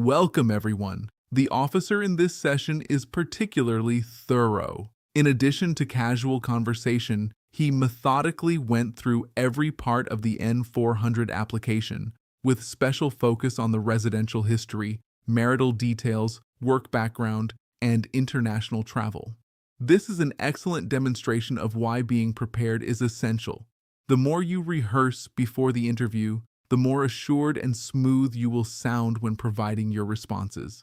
Welcome, everyone. The officer in this session is particularly thorough. In addition to casual conversation, he methodically went through every part of the N400 application, with special focus on the residential history, marital details, work background, and international travel. This is an excellent demonstration of why being prepared is essential. The more you rehearse before the interview, the more assured and smooth you will sound when providing your responses.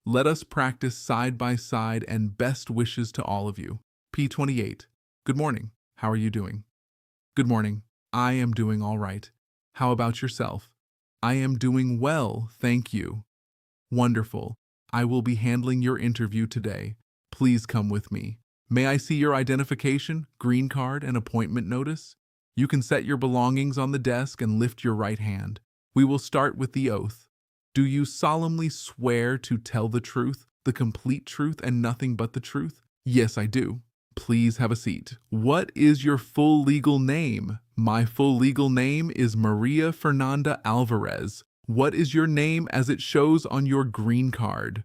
Let us practice side by side, and best wishes to all of you. P28. Good morning. How are you doing? Good morning. I am doing all right. How about yourself? I am doing well, thank you. Wonderful. I will be handling your interview today. Please come with me. May I see your identification, green card, and appointment notice? You can set your belongings on the desk and lift your right hand. We will start with the oath. Do you solemnly swear to tell the truth, the complete truth, and nothing but the truth? Yes, I do. Please have a seat. What is your full legal name? My full legal name is Maria Fernanda Alvarez. What is your name as it shows on your green card?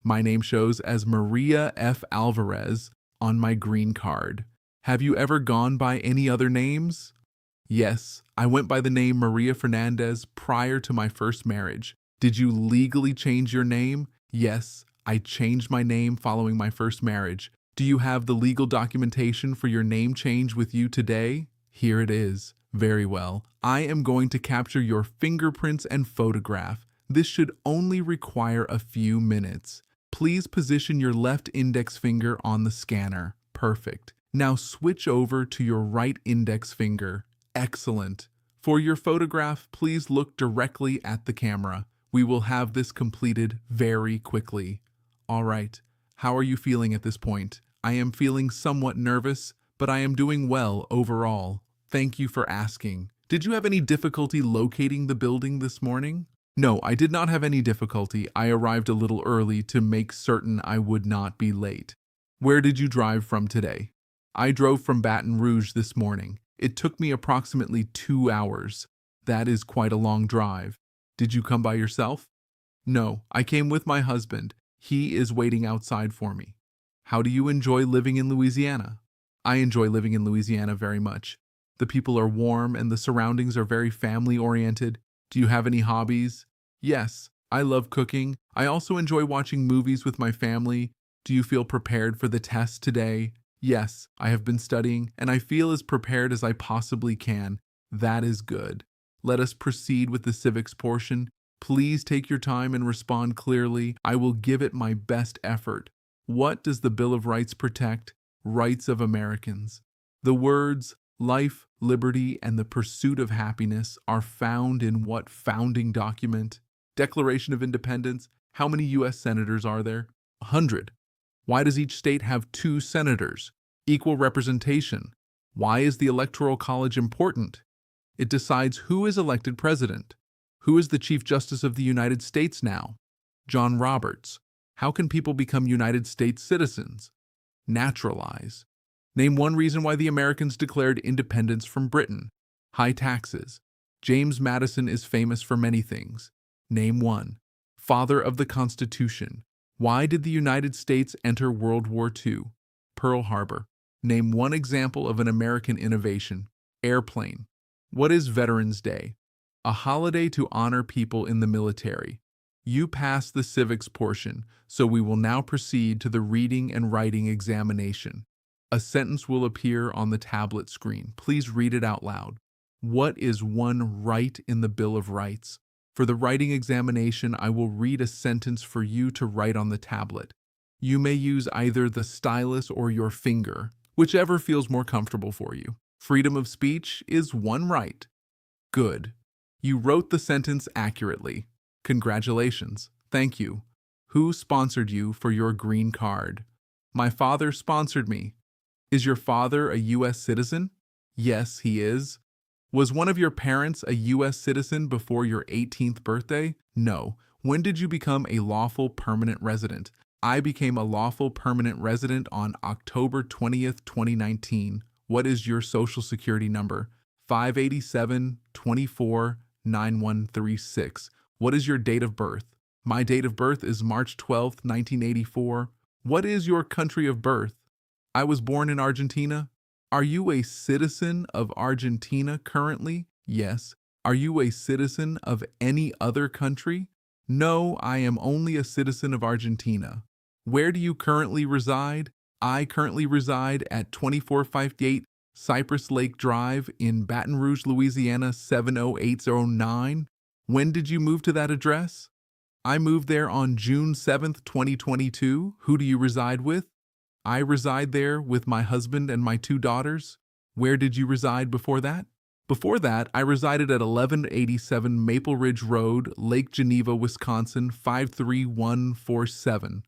My name shows as Maria F. Alvarez on my green card. Have you ever gone by any other names? Yes, I went by the name Maria Fernandez prior to my first marriage. Did you legally change your name? Yes, I changed my name following my first marriage. Do you have the legal documentation for your name change with you today? Here it is. Very well. I am going to capture your fingerprints and photograph. This should only require a few minutes. Please position your left index finger on the scanner. Perfect. Now switch over to your right index finger. Excellent. For your photograph, please look directly at the camera. We will have this completed very quickly. All right. How are you feeling at this point? I am feeling somewhat nervous, but I am doing well overall. Thank you for asking. Did you have any difficulty locating the building this morning? No, I did not have any difficulty. I arrived a little early to make certain I would not be late. Where did you drive from today? I drove from Baton Rouge this morning. It took me approximately 2 hours. That is quite a long drive. Did you come by yourself? No, I came with my husband. He is waiting outside for me. How do you enjoy living in Louisiana? I enjoy living in Louisiana very much. The people are warm and the surroundings are very family-oriented. Do you have any hobbies? Yes, I love cooking. I also enjoy watching movies with my family. Do you feel prepared for the test today? Yes, I have been studying and I feel as prepared as I possibly can. That is good. Let us proceed with the civics portion. Please take your time and respond clearly. I will give it my best effort. What does the Bill of Rights protect? Rights of Americans. The words life, liberty, and the pursuit of happiness are found in what founding document? Declaration of Independence. How many U.S. senators are there? 100. Why does each state have 2 senators? Equal representation. Why is the Electoral College important? It decides who is elected president. Who is the Chief Justice of the United States now? John Roberts. How can people become United States citizens? Naturalize. Name one reason why the Americans declared independence from Britain. High taxes. James Madison is famous for many things. Name one. Father of the Constitution. Why did the United States enter World War II? Pearl Harbor. Name one example of an American innovation. Airplane. What is Veterans Day? A holiday to honor people in the military. You passed the civics portion, so we will now proceed to the reading and writing examination. A sentence will appear on the tablet screen. Please read it out loud. What is one right in the Bill of Rights? For the writing examination, I will read a sentence for you to write on the tablet. You may use either the stylus or your finger, whichever feels more comfortable for you. Freedom of speech is one right. Good. You wrote the sentence accurately. Congratulations. Thank you. Who sponsored you for your green card? My father sponsored me. Is your father a U.S. citizen? Yes, he is. Was one of your parents a U.S. citizen before your 18th birthday? No. When did you become a lawful permanent resident? I became a lawful permanent resident on October 20th, 2019. What is your social security number? 587-24-9136. What is your date of birth? My date of birth is March 12th, 1984. What is your country of birth? I was born in Argentina. Are you a citizen of Argentina currently? Yes. Are you a citizen of any other country? No, I am only a citizen of Argentina. Where do you currently reside? I currently reside at 2458 Cypress Lake Drive in Baton Rouge, Louisiana 70809. When did you move to that address? I moved there on June 7th, 2022. Who do you reside with? I reside there with my husband and my 2 daughters. Where did you reside before that? Before that, I resided at 1187 Maple Ridge Road, Lake Geneva, Wisconsin 53147.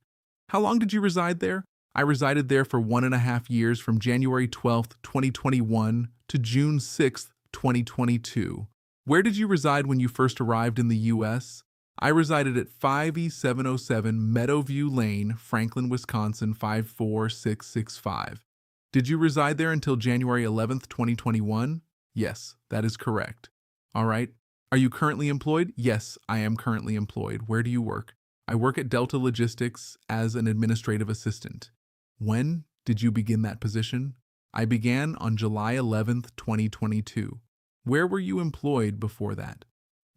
How long did you reside there? I resided there for 1.5 years from January 12th, 2021 to June 6th, 2022. Where did you reside when you first arrived in the U.S.? I resided at 5E707 Meadowview Lane, Franklin, Wisconsin 54665. Did you reside there until January 11th, 2021? Yes, that is correct. All right. Are you currently employed? Yes, I am currently employed. Where do you work? I work at Delta Logistics as an administrative assistant. When did you begin that position? I began on July 11th, 2022. Where were you employed before that?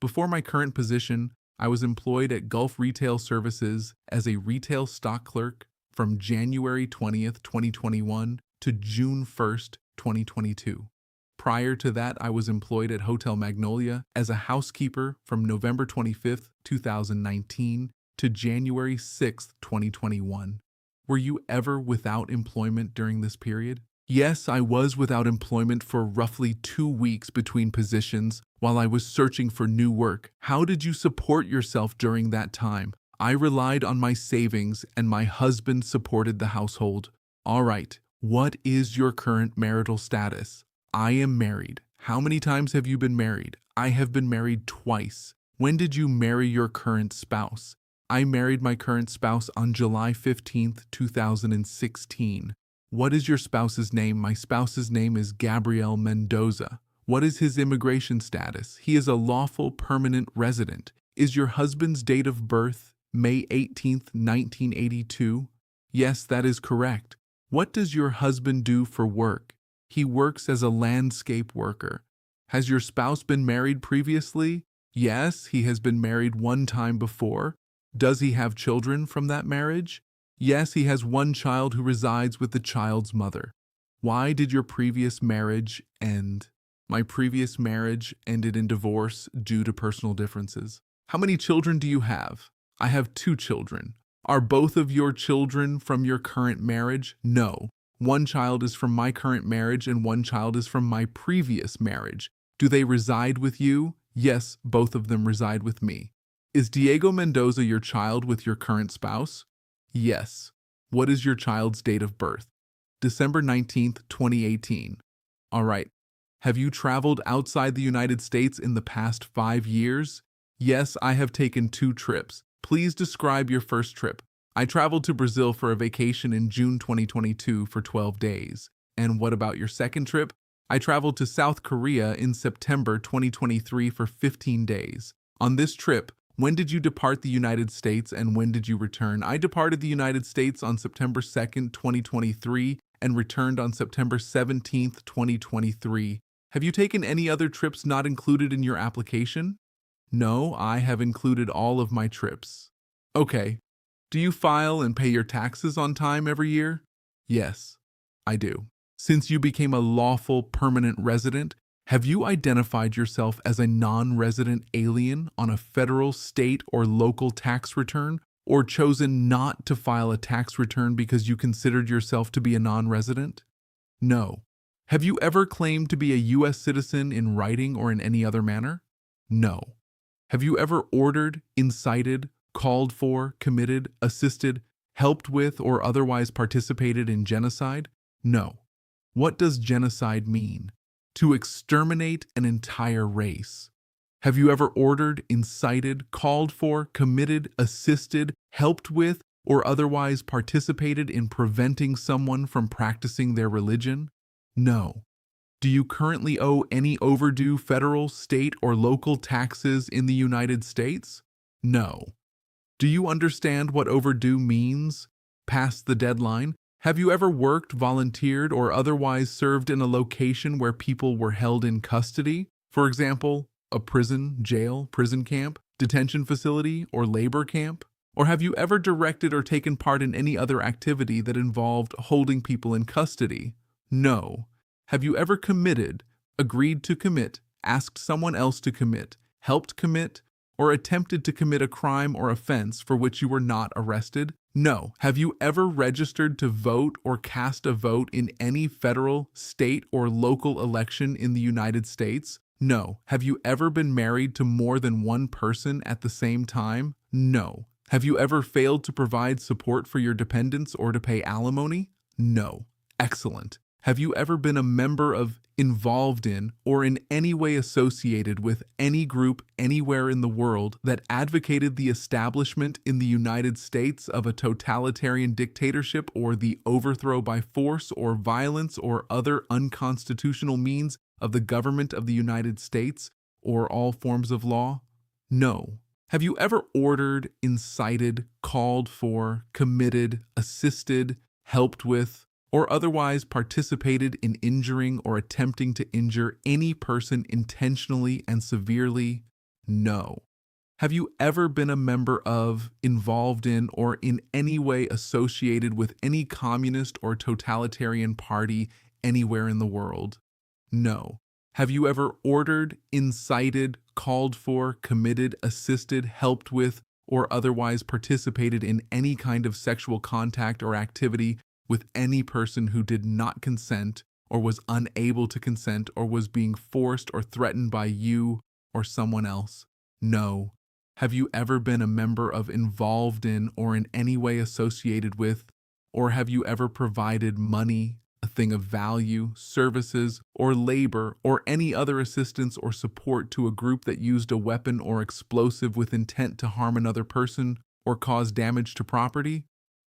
Before my current position, I was employed at Gulf Retail Services as a retail stock clerk from January 20th, 2021 to June 1st, 2022. Prior to that, I was employed at Hotel Magnolia as a housekeeper from November 25th, 2019 to January 6th, 2021. Were you ever without employment during this period? Yes, I was without employment for roughly 2 weeks between positions while I was searching for new work. How did you support yourself during that time? I relied on my savings and my husband supported the household. All right, what is your current marital status? I am married. How many times have you been married? I have been married twice. When did you marry your current spouse? I married my current spouse on July 15th, 2016. What is your spouse's name? My spouse's name is Gabriel Mendoza. What is his immigration status? He is a lawful permanent resident. Is your husband's date of birth May 18th, 1982? Yes, that is correct. What does your husband do for work? He works as a landscape worker. Has your spouse been married previously? Yes, he has been married one time before. Does he have children from that marriage? Yes, he has one child who resides with the child's mother. Why did your previous marriage end? My previous marriage ended in divorce due to personal differences. How many children do you have? I have 2 children. Are both of your children from your current marriage? No. One child is from my current marriage and one child is from my previous marriage. Do they reside with you? Yes, both of them reside with me. Is Diego Mendoza your child with your current spouse? Yes. What is your child's date of birth? December 19th, 2018. All right. Have you traveled outside the United States in the past 5 years? Yes, I have taken 2 trips. Please describe your first trip. I traveled to Brazil for a vacation in June 2022 for 12 days. And what about your second trip? I traveled to South Korea in September 2023 for 15 days. On this trip, when did you depart the United States and when did you return? I departed the United States on September 2nd, 2023 and returned on September 17th, 2023. Have you taken any other trips not included in your application? No, I have included all of my trips. Okay. Do you file and pay your taxes on time every year? Yes, I do. Since you became a lawful permanent resident, have you identified yourself as a non-resident alien on a federal, state, or local tax return, or chosen not to file a tax return because you considered yourself to be a non-resident? No. Have you ever claimed to be a U.S. citizen in writing or in any other manner? No. Have you ever ordered, incited, called for, committed, assisted, helped with, or otherwise participated in genocide? No. What does genocide mean? To exterminate an entire race. Have you ever ordered, incited, called for, committed, assisted, helped with, or otherwise participated in preventing someone from practicing their religion? No. Do you currently owe any overdue federal, state, or local taxes in the United States? No. Do you understand what overdue means? Past the deadline? Have you ever worked, volunteered, or otherwise served in a location where people were held in custody? For example, a prison, jail, prison camp, detention facility, or labor camp? Or have you ever directed or taken part in any other activity that involved holding people in custody? No. Have you ever committed, agreed to commit, asked someone else to commit, helped commit, or attempted to commit a crime or offense for which you were not arrested? No. Have you ever registered to vote or cast a vote in any federal, state, or local election in the United States? No. Have you ever been married to more than one person at the same time? No. Have you ever failed to provide support for your dependents or to pay alimony? No. Excellent. Have you ever been a member of, involved in, or in any way associated with any group anywhere in the world that advocated the establishment in the United States of a totalitarian dictatorship or the overthrow by force or violence or other unconstitutional means of the government of the United States or all forms of law? No. Have you ever ordered, incited, called for, committed, assisted, helped with, or otherwise participated in injuring or attempting to injure any person intentionally and severely? No. Have you ever been a member of, involved in, or in any way associated with any communist or totalitarian party anywhere in the world? No. Have you ever ordered, incited, called for, committed, assisted, helped with, or otherwise participated in any kind of sexual contact or activity with any person who did not consent or was unable to consent or was being forced or threatened by you or someone else? No. Have you ever been a member of, involved in, or in any way associated with, or have you ever provided money, a thing of value, services, or labor, or any other assistance or support to a group that used a weapon or explosive with intent to harm another person or cause damage to property?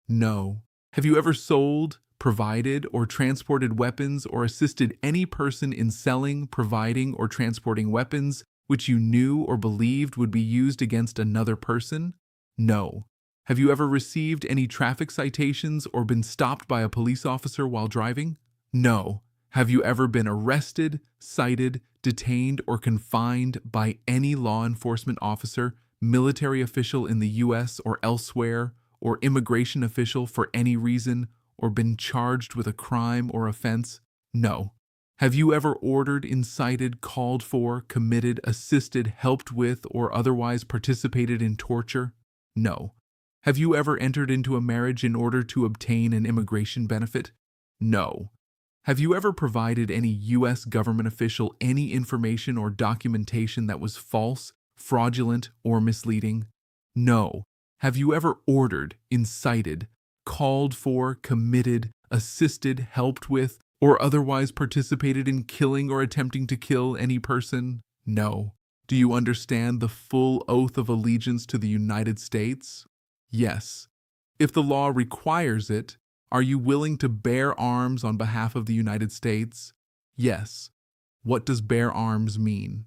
No. Have you ever sold, provided, or transported weapons or assisted any person in selling, providing, or transporting weapons which you knew or believed would be used against another person? No. Have you ever received any traffic citations or been stopped by a police officer while driving? No. Have you ever been arrested, cited, detained, or confined by any law enforcement officer, military official in the U.S. or elsewhere, or immigration official for any reason, or been charged with a crime or offense? No. Have you ever ordered, incited, called for, committed, assisted, helped with, or otherwise participated in torture? No. Have you ever entered into a marriage in order to obtain an immigration benefit? No. Have you ever provided any U.S. government official any information or documentation that was false, fraudulent, or misleading? No. Have you ever ordered, incited, called for, committed, assisted, helped with, or otherwise participated in killing or attempting to kill any person? No. Do you understand the full oath of allegiance to the United States? Yes. If the law requires it, are you willing to bear arms on behalf of the United States? Yes. What does bear arms mean?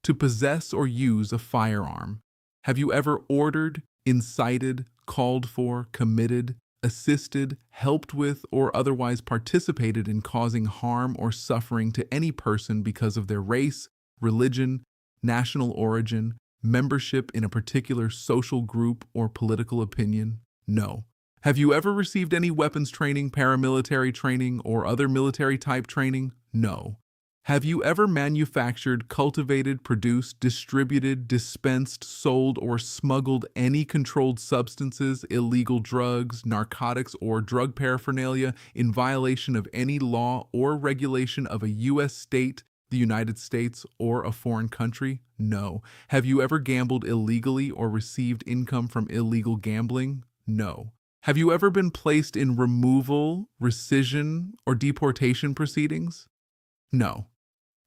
To possess or use a firearm. Have you ever ordered, incited, called for, committed, assisted, helped with, or otherwise participated in causing harm or suffering to any person because of their race, religion, national origin, membership in a particular social group, or political opinion? No. Have you ever received any weapons training, paramilitary training, or other military-type training? No. Have you ever manufactured, cultivated, produced, distributed, dispensed, sold, or smuggled any controlled substances, illegal drugs, narcotics, or drug paraphernalia in violation of any law or regulation of a U.S. state, the United States, or a foreign country? No. Have you ever gambled illegally or received income from illegal gambling? No. Have you ever been placed in removal, rescission, or deportation proceedings? No.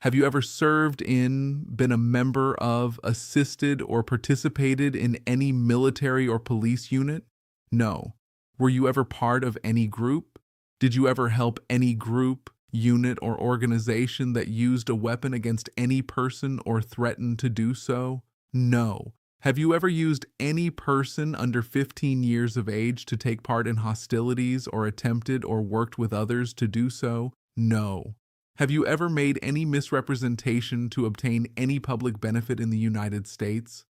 Have you ever served in, been a member of, assisted, or participated in any military or police unit? No. Were you ever part of any group? Did you ever help any group, unit, or organization that used a weapon against any person or threatened to do so? No. Have you ever used any person under 15 years of age to take part in hostilities or attempted or worked with others to do so? No. Have you ever made any misrepresentation to obtain any public benefit in the United States?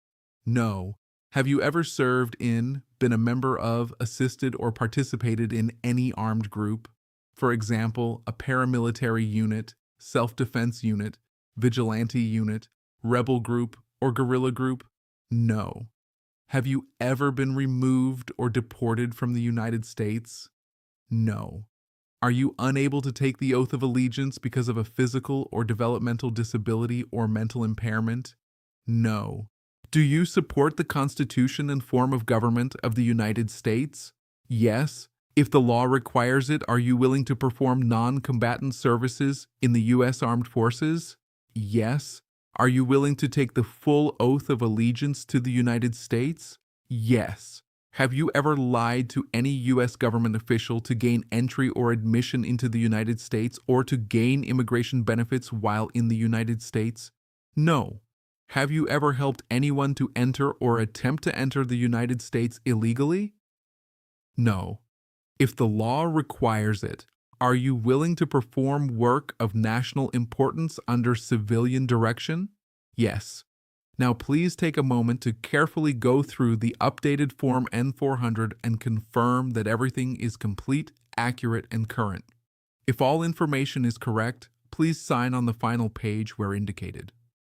No. Have you ever served in, been a member of, assisted, or participated in any armed group? For example, a paramilitary unit, self-defense unit, vigilante unit, rebel group, or guerrilla group? No. Have you ever been removed or deported from the United States? No. Are you unable to take the oath of allegiance because of a physical or developmental disability or mental impairment? No. Do you support the Constitution and form of government of the United States? Yes. If the law requires it, are you willing to perform non-combatant services in the U.S. Armed Forces? Yes. Are you willing to take the full oath of allegiance to the United States? Yes. Have you ever lied to any U.S. government official to gain entry or admission into the United States or to gain immigration benefits while in the United States? No. Have you ever helped anyone to enter or attempt to enter the United States illegally? No. If the law requires it, are you willing to perform work of national importance under civilian direction? Yes. Now please take a moment to carefully go through the updated Form N-400 and confirm that everything is complete, accurate, and current. If all information is correct, please sign on the final page where indicated.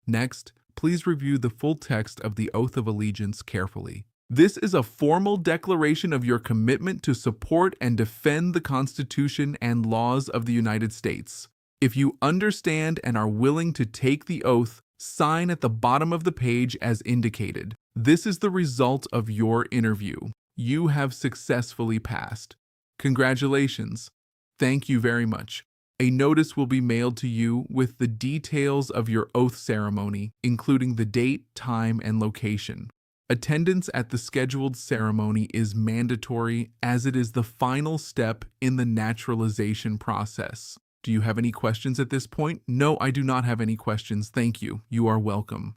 Next, please review the full text of the Oath of Allegiance carefully. This is a formal declaration of your commitment to support and defend the Constitution and laws of the United States. If you understand and are willing to take the oath, sign at the bottom of the page as indicated. This is the result of your interview. You have successfully passed. Congratulations. Thank you very much. A notice will be mailed to you with the details of your oath ceremony, including the date, time, and location. Attendance at the scheduled ceremony is mandatory as it is the final step in the naturalization process. Do you have any questions at this point? No, I do not have any questions. Thank you. You are welcome.